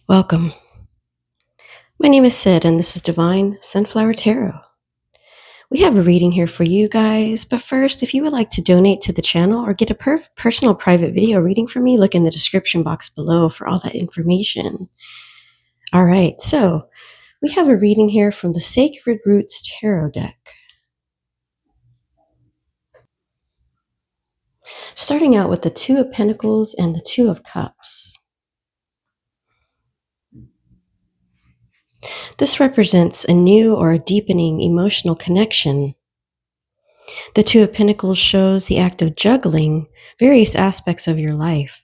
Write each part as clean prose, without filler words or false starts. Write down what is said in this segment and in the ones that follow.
Welcome. My name is Sid, and this is Divine Sunflower Tarot. We have a reading here for you guys, but first, if you would like to donate to the channel or get a personal private video reading from me, look in the description box below for all that information. All right, so we have a reading here from the Sacred Roots Tarot deck. Starting out with the Two of Pentacles and the Two of Cups. This represents a new or a deepening emotional connection. The Two of Pentacles shows the act of juggling various aspects of your life,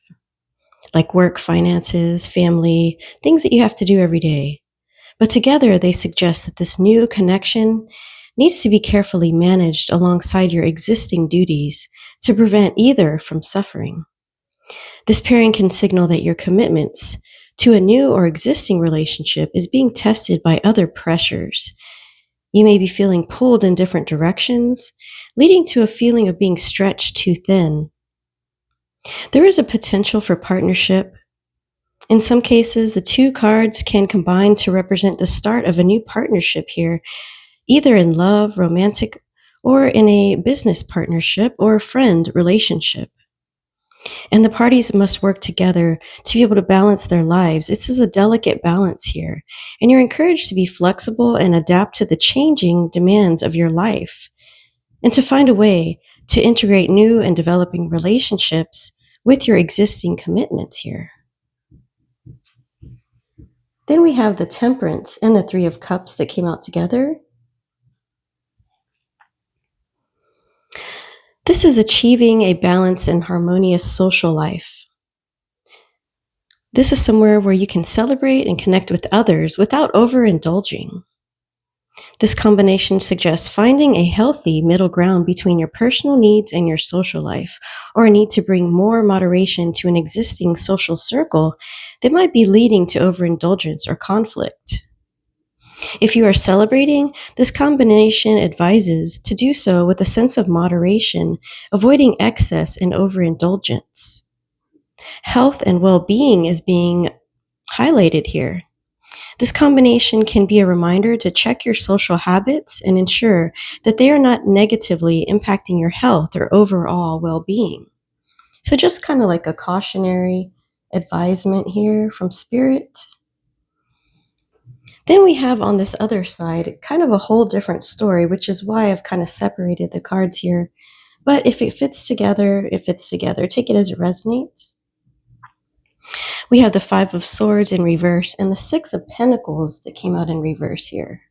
like work, finances, family, things that you have to do every day. But together, they suggest that this new connection needs to be carefully managed alongside your existing duties to prevent either from suffering. This pairing can signal that your commitments to a new or existing relationship is being tested by other pressures. You may be feeling pulled in different directions, leading to a feeling of being stretched too thin. There is a potential for partnership. In some cases, the two cards can combine to represent the start of a new partnership here, either in love, romantic, or in a business partnership or a friend relationship. And the parties must work together to be able to balance their lives. This is a delicate balance here. And you're encouraged to be flexible and adapt to the changing demands of your life, and to find a way to integrate new and developing relationships with your existing commitments here. Then we have the Temperance and the Three of Cups that came out together. This is achieving a balanced and harmonious social life. This is somewhere where you can celebrate and connect with others without overindulging. This combination suggests finding a healthy middle ground between your personal needs and your social life, or a need to bring more moderation to an existing social circle that might be leading to overindulgence or conflict. If you are celebrating, this combination advises to do so with a sense of moderation, avoiding excess and overindulgence. Health and well-being is being highlighted here. This combination can be a reminder to check your social habits and ensure that they are not negatively impacting your health or overall well-being. So just kind of like a cautionary advisement here from Spirit. Then we have on this other side kind of a whole different story, which is why I've kind of separated the cards here. But if it fits together, it fits together. Take it as it resonates. We have the Five of Swords in reverse and the Six of Pentacles that came out in reverse here.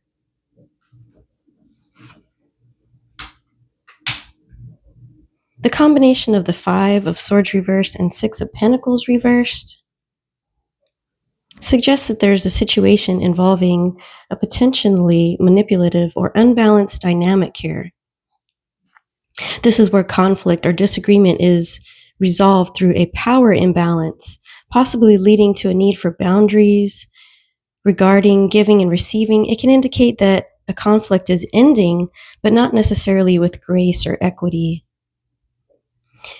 The combination of the Five of Swords reversed and Six of Pentacles reversed suggests that there's a situation involving a potentially manipulative or unbalanced dynamic here. This is where conflict or disagreement is resolved through a power imbalance, possibly leading to a need for boundaries regarding giving and receiving. It can indicate that a conflict is ending, but not necessarily with grace or equity.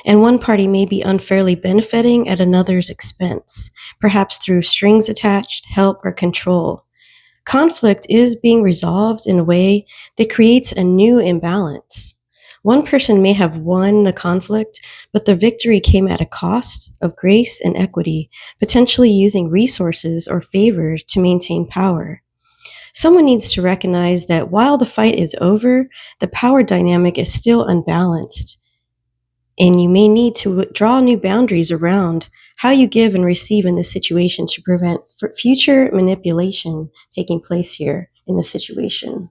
And one party may be unfairly benefiting at another's expense, perhaps through strings attached, help, or control. Conflict is being resolved in a way that creates a new imbalance. One person may have won the conflict, but the victory came at a cost of grace and equity, potentially using resources or favors to maintain power. Someone needs to recognize that while the fight is over, the power dynamic is still unbalanced. And you may need to draw new boundaries around how you give and receive in this situation to prevent future manipulation taking place here in the situation.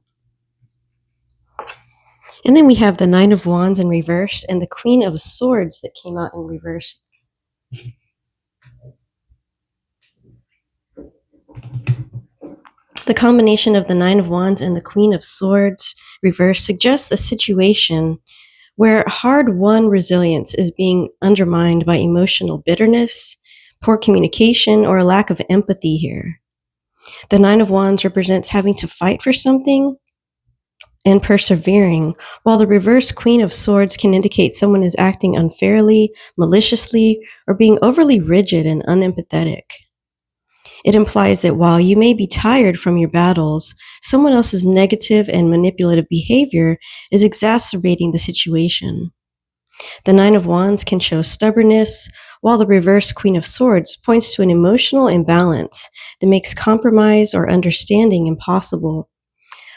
And then we have the Nine of Wands in reverse and the Queen of Swords that came out in reverse. The combination of the Nine of Wands and the Queen of Swords reverse suggests a situation where hard-won resilience is being undermined by emotional bitterness, poor communication, or a lack of empathy here. The Nine of Wands represents having to fight for something and persevering, while the reverse Queen of Swords can indicate someone is acting unfairly, maliciously, or being overly rigid and unempathetic. It implies that while you may be tired from your battles, someone else's negative and manipulative behavior is exacerbating the situation. The Nine of Wands can show stubbornness, while the reverse Queen of Swords points to an emotional imbalance that makes compromise or understanding impossible.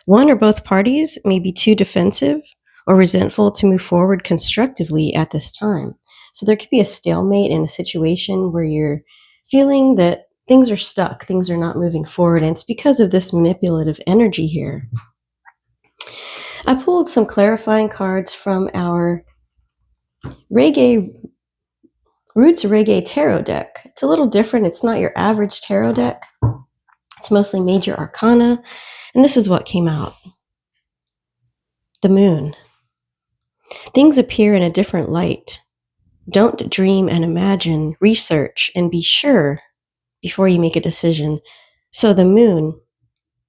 One or both parties may be too defensive or resentful to move forward constructively at this time. So there could be a stalemate in a situation where you're feeling that things are stuck, things are not moving forward, and it's because of this manipulative energy here. I pulled some clarifying cards from our Roots Reggae Tarot deck. It's a little different. It's not your average tarot deck. It's mostly major arcana, and this is what came out. The Moon. Things appear in a different light. Don't dream and imagine, research, and be sure before you make a decision. So the Moon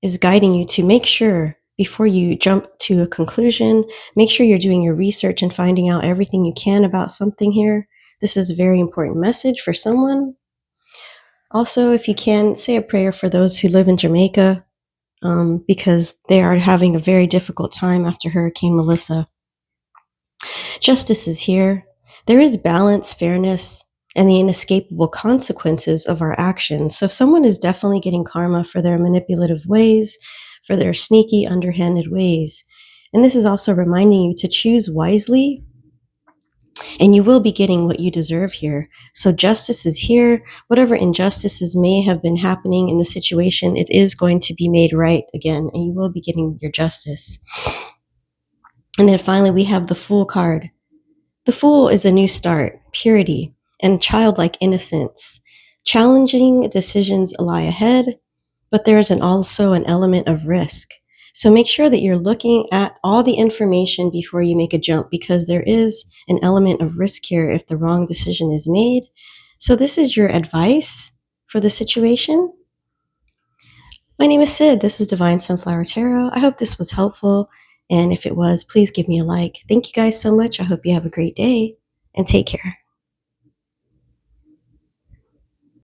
is guiding you to make sure before you jump to a conclusion, make sure you're doing your research and finding out everything you can about something here. This is a very important message for someone. Also, if you can, say a prayer for those who live in Jamaica, because they are having a very difficult time after Hurricane Melissa. Justice is here. There is balance, fairness, and the inescapable consequences of our actions. So someone is definitely getting karma for their manipulative ways, for their sneaky, underhanded ways. And this is also reminding you to choose wisely, and you will be getting what you deserve here. So justice is here. Whatever injustices may have been happening in the situation, it is going to be made right again, and you will be getting your justice. And then finally, we have the Fool card. The Fool is a new start, purity, and childlike innocence. Challenging decisions lie ahead, but there is also an element of risk. So make sure that you're looking at all the information before you make a jump, because there is an element of risk here if the wrong decision is made. So this is your advice for the situation. My name is Sid. This is Divine Sunflower Tarot. I hope this was helpful. And if it was, please give me a like. Thank you guys so much. I hope you have a great day and take care.